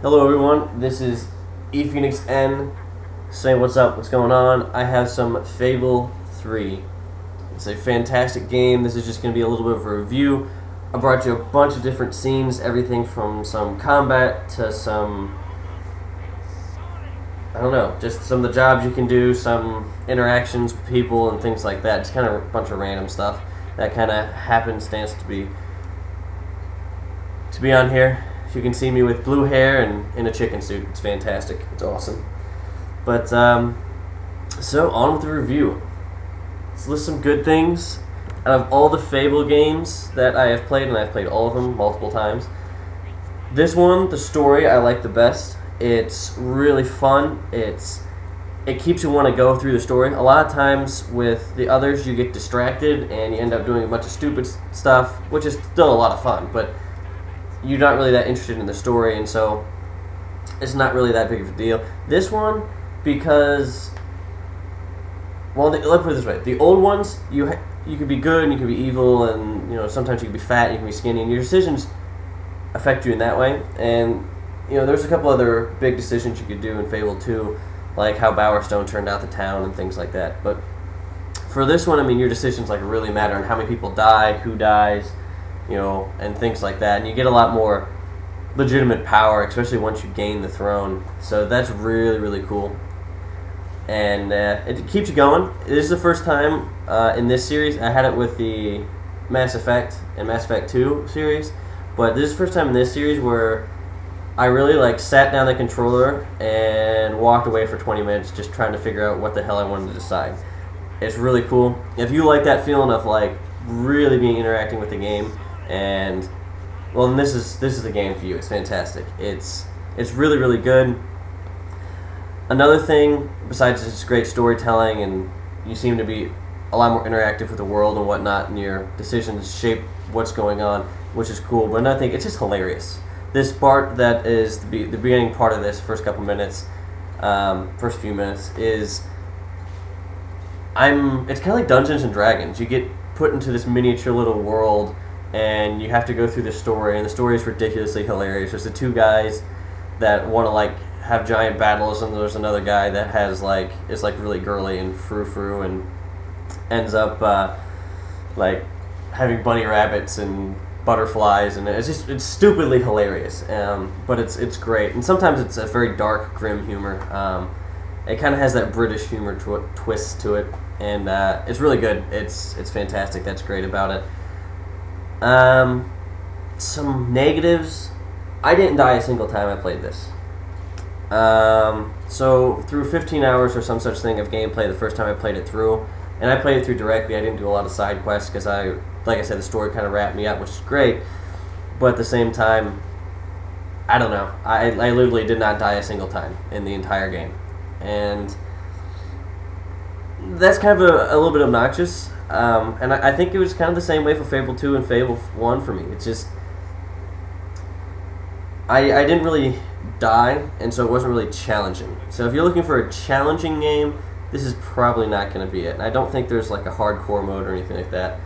Hello everyone, this is ePhoenixN saying what's up, what's going on. I have some Fable 3. It's a fantastic game. This is just going to be a little bit of a review. I brought you a bunch of different scenes, everything from some combat to some, I don't know, just some of the jobs you can do, some interactions with people and things like that. It's kind of a bunch of random stuff that kind of happenstance to be on here. You can see me with blue hair and in a chicken suit. It's fantastic. It's awesome. But, so on with the review. Let's list some good things. Out of all the Fable games that I have played, and I've played all of them multiple times, this one, the story, I like the best. It's really fun. It keeps you want to go through the story. A lot of times with the others, you get distracted and you end up doing a bunch of stupid stuff, which is still a lot of fun, but you're not really that interested in the story, and so it's not really that big of a deal. This one, because, well, let's put it this way: the old ones, you could be good and you could be evil, and sometimes you can be fat and you can be skinny, and your decisions affect you in that way. And there's a couple other big decisions you could do in Fable 2, like how Bowerstone turned out the town and things like that. But for this one, I mean, your decisions really matter on how many people die, who dies, and things like that. And you get a lot more legitimate power, especially once you gain the throne. So that's really, really cool. And it keeps you going. This is the first time in this series. I had it with the Mass Effect and Mass Effect 2 series, but this is the first time in this series where I really sat down the controller and walked away for 20 minutes just trying to figure out what the hell I wanted to decide. It's really cool. If you like that feeling of really being interacting with the game, and well, then this is the game for you. It's fantastic. It's really, really good. Another thing, besides just great storytelling, and you seem to be a lot more interactive with the world and whatnot, and your decisions shape what's going on, which is cool. But another thing, it's just hilarious. This part that is the beginning part of this first couple minutes, first few minutes, is it's kind of like Dungeons and Dragons. You get put into this miniature little world, and you have to go through the story, and the story is ridiculously hilarious. There's the two guys that want to have giant battles, and there's another guy that has is really girly and frou-frou and ends up having bunny rabbits and butterflies, and it's stupidly hilarious. But it's great, and sometimes it's a very dark, grim humor. It kind of has that British humor twist to it, and it's really good. It's fantastic. That's great about it. Some negatives. I didn't die a single time I played this. So through 15 hours or some such thing of gameplay the first time I played it through, and I played it through directly. I didn't do a lot of side quests because like I said, the story kind of wrapped me up, which is great. But at the same time, I don't know. I literally did not die a single time in the entire game, and that's kind of a little bit obnoxious. And I think it was kind of the same way for Fable 2 and Fable 1 for me. It's just I didn't really die, and so it wasn't really challenging. So if you're looking for a challenging game, this is probably not going to be it. And I don't think there's a hardcore mode or anything like that.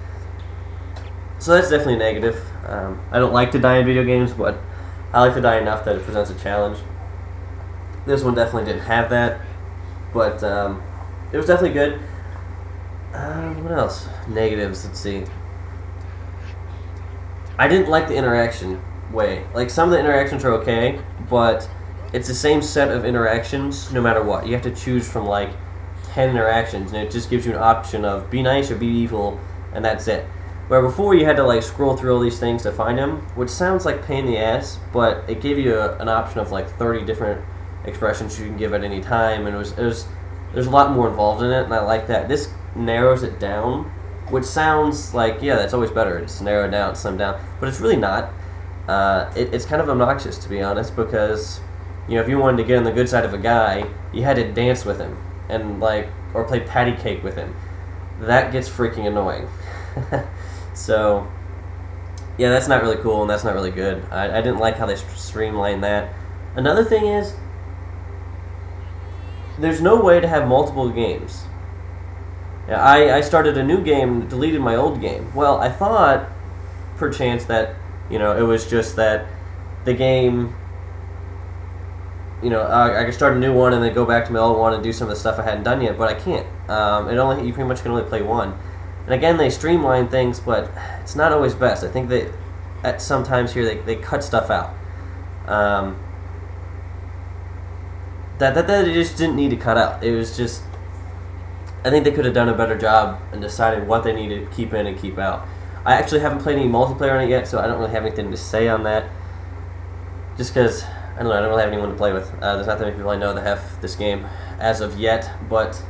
So that's definitely a negative. I don't like to die in video games, but I like to die enough that it presents a challenge. This one definitely didn't have that, but it was definitely good. What else? Negatives, let's see. I didn't like the interaction way. Some of the interactions are okay, but it's the same set of interactions no matter what. You have to choose from 10 interactions, and it just gives you an option of be nice or be evil, and that's it. Where before you had to scroll through all these things to find them, which sounds like pain in the ass, but it gave you an option of 30 different expressions you can give at any time, and there's a lot more involved in it, and I like that. This narrows it down, which sounds yeah, that's always better. It's narrowed down, slimmed down, but it's really not. It's kind of obnoxious, to be honest, because if you wanted to get on the good side of a guy, you had to dance with him and or play patty cake with him. That gets freaking annoying. So yeah, that's not really cool, and that's not really good. I didn't like how they streamlined that. Another thing is, there's no way to have multiple games. I started a new game and deleted my old game. Well, I thought, perchance, that it was just that the game I could start a new one and then go back to my old one and do some of the stuff I hadn't done yet, but I can't. You pretty much can only play one. And again, they streamline things, but it's not always best. I think that at sometimes here they cut stuff out. That they just didn't need to cut out. It was just, I think they could have done a better job in deciding what they needed to keep in and keep out. I actually haven't played any multiplayer on it yet, so I don't really have anything to say on that. Just because, I don't really have anyone to play with. There's not that many people I know that have this game as of yet, but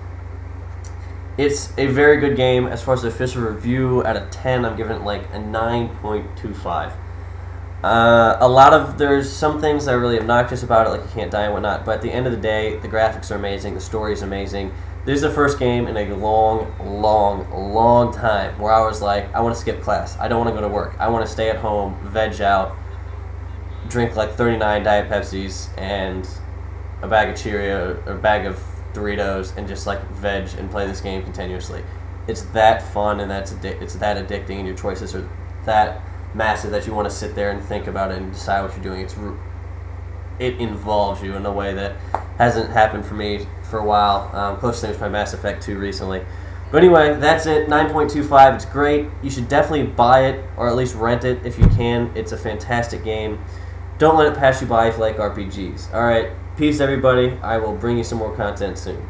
it's a very good game. As far as the official review, out of 10, I'm giving it like a 9.25. There's some things that are really obnoxious about it, like you can't die and whatnot, but at the end of the day, the graphics are amazing, the story is amazing. This is the first game in a long time where I was like, I want to skip class. I don't want to go to work. I want to stay at home, veg out, drink like 39 Diet Pepsis and a bag of Cheerios, or a bag of Doritos, and just like veg and play this game continuously. It's that fun and it's that addicting, and your choices are that massive that you want to sit there and think about it and decide what you're doing. It involves you in a way that hasn't happened for me for a while. Closest thing was my Mass Effect 2 recently. But anyway, that's it. 9.25. It's great. You should definitely buy it, or at least rent it if you can. It's a fantastic game. Don't let it pass you by if you like RPGs. Alright, peace everybody. I will bring you some more content soon.